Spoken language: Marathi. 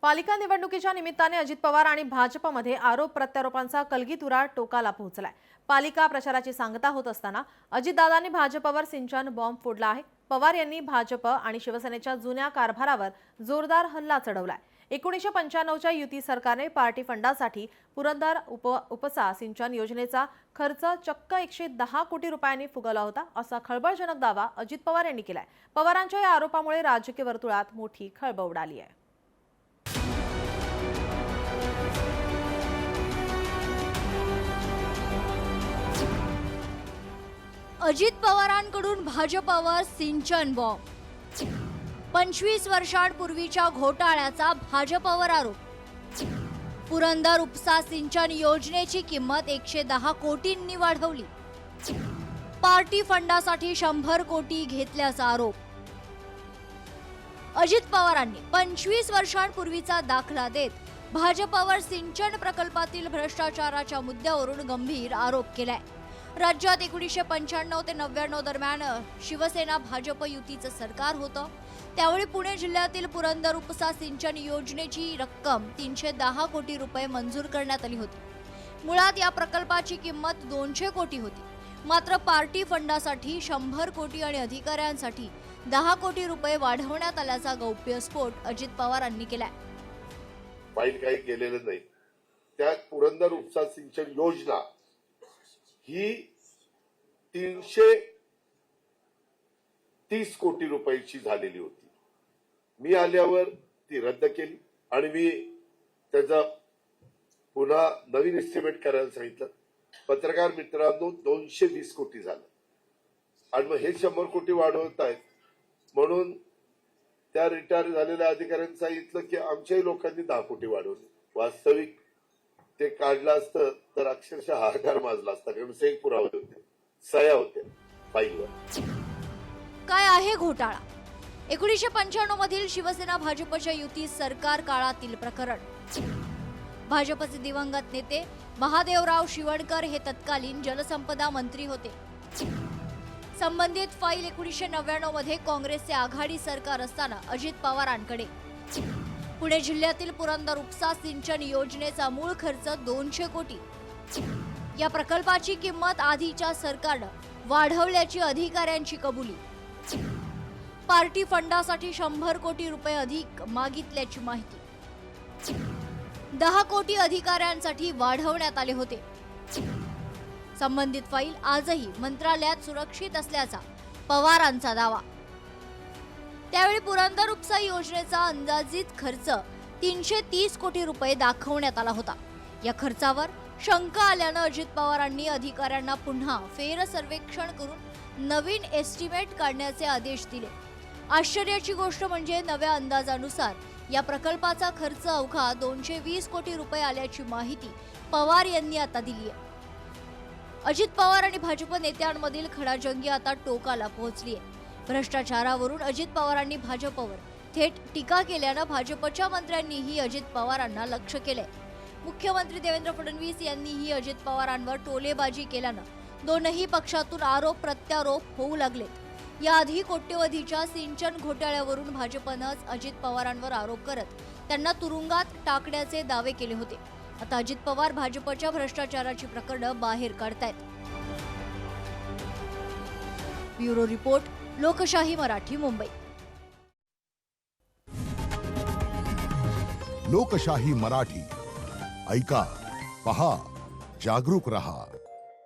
पालिका निवडणुकीच्या निमित्ताने अजित पवार आणि भाजपमध्ये आरोप प्रत्यारोपांचा कलगीतुरा टोकाला पोहोचलाय। पालिका प्रचाराची सांगता होत असताना अजितदादांनी भाजपवर सिंचन बॉम्ब फोडला आहे। पवार यांनी भाजप आणि शिवसेनेच्या जुन्या कारभारावर जोरदार हल्ला चढवलाय। 1995च्या युती सरकारने पार्टी फंडासाठी पुरंदर उपसा सिंचन योजनेचा खर्च चक्क 110 कोटी रुपयांनी फुगवला होता, असा खळबळजनक दावा अजित पवार यांनी केलाय। पवारांच्या या आरोपामुळे राजकीय वर्तुळात मोठी खळबळ उडाली आहे। अजित पवारांकडून भाजपवर सिंचन बॉम्ब। 25 वर्षांपूर्वीच्या घोटाळ्याचा भाजपवर आरोप। पुरंदर उपसा सिंचन योजनेची किंमत 110 कोटींनी वाढवली। पार्टी फंडासाठी 100 कोटी घेतल्याचा आरोप। अजित पवारांनी 25 वर्षांपूर्वीचा दाखला देत भाजपवर सिंचन प्रकल्पातील भ्रष्टाचाराच्या मुद्द्यावरून गंभीर आरोप केलाय। राज्यात 1995 ते 99 दरम्यान शिवसेना भाजप युतीचं सरकार होतं। त्यावेळी पुणे जिल्ह्यातील पुरंदर उपसा सिंचन योजनेची रक्कम 310 कोटी रुपये मंजूर करण्यात आली होती। मुळात या प्रकल्पाची किंमत 200 कोटी होती, मात्र पार्टी फंडासाठी 100 कोटी आणि अधिकाऱ्यांसाठी 10 कोटी रुपये वाढवण्यात आल्याचा गौप्यस्फोट अजित पवारांनी केलाय। फाईल काही केलेलं नाही। त्यात पुरंदर उपसा सिंचन योजना ही 330 कोटी रुपयाची झालेली होती। मी आल्यावर ती रद्द केली आणि मी त्याचा पुन्हा नवीन एस्टिमेट करायला सांगितलं। पत्रकार मित्रांनो 220 कोटी झालं आणि मग हे 100 कोटी वाढवत आहेत म्हणून त्या रिटायर झालेल्या अधिकाऱ्यांनी सांगितलं की आमच्याही लोकांनी 10 कोटी वाढवले। वास्तविक ते काढलं असतं तर अक्षरशः हाहाकार माजला असता, कारण सेक पुरावे होते, सह्या होत्या फाईलवर। काय आहे घोटाळा? 1995 मधील शिवसेना भाजपच्या युती सरकार काळातील प्रकरण। भाजपचे दिवंगत नेते महादेवराव शिवणकर हे तत्कालीन जलसंपदा मंत्री होते। संबंधित फाईल 1999 मध्ये काँग्रेसचे आघाडी सरकार असताना अजित पवारांकडे। पुणे जिल्ह्यातील पुरंदर उपसा सिंचन योजनेचा मूळ खर्च 200 कोटी। या प्रकल्पाची किंमत आधीच्या सरकारने वाढवल्याची अधिकाऱ्यांची कबुली। पार्टी फंडासाठी 100 कोटी रुपये अधिक मागितल्याची माहिती। 10 कोटी अधिकाऱ्यांसाठी वाढवण्यात आले होते। संबंधित फाईल आजही मंत्रालयात सुरक्षित असल्याचा पवारांचा दावा। त्यावेळी पुरंदर उपसा योजनेचा अंदाजित खर्च 330 कोटी रुपये दाखवण्यात आला होता। या खर्चावर शंका आल्यानं अजित पवारांनी अधिकाऱ्यांना पुन्हा फेर सर्वेक्षण करून नवीन एस्टिमेट काढण्याचे आदेश दिले। आश्चर्याची गोष्ट म्हणजे नव्या अंदाजानुसार या प्रकल्पाचा खर्च अवघा 220 कोटी रुपये आल्याची माहिती पवार यांनी आता दिली आहे। अजित पवार आणि भाजप नेत्यांमधील खडाजंगी आता टोकाला पोहोचली आहे। भ्रष्टाचारावरून अजित पवारांनी भाजपवर थेट टीका केल्यानं भाजपच्या मंत्र्यांनीही अजित पवारांना लक्ष्य केले। मुख्यमंत्री देवेंद्र फडणवीस यांनीही अजित पवारांवर टोलेबाजी केल्यानं दोनही पक्षातून आरोप प्रत्यारोप होऊ लागलेत। याआधी कोट्यवधीच्या सिंचन घोटाळ्यावरून भाजपनंच अजित पवारांवर आरोप करत त्यांना तुरुंगात टाकण्याचे दावे केले होते। आता अजित पवार भाजपच्या भ्रष्टाचाराची प्रकरणं बाहेर काढतायत। ब्युरो रिपोर्ट, लोकशाही मराठी, मुंबई। लोकशाही मराठी ऐका, पहा, जागरूक रहा।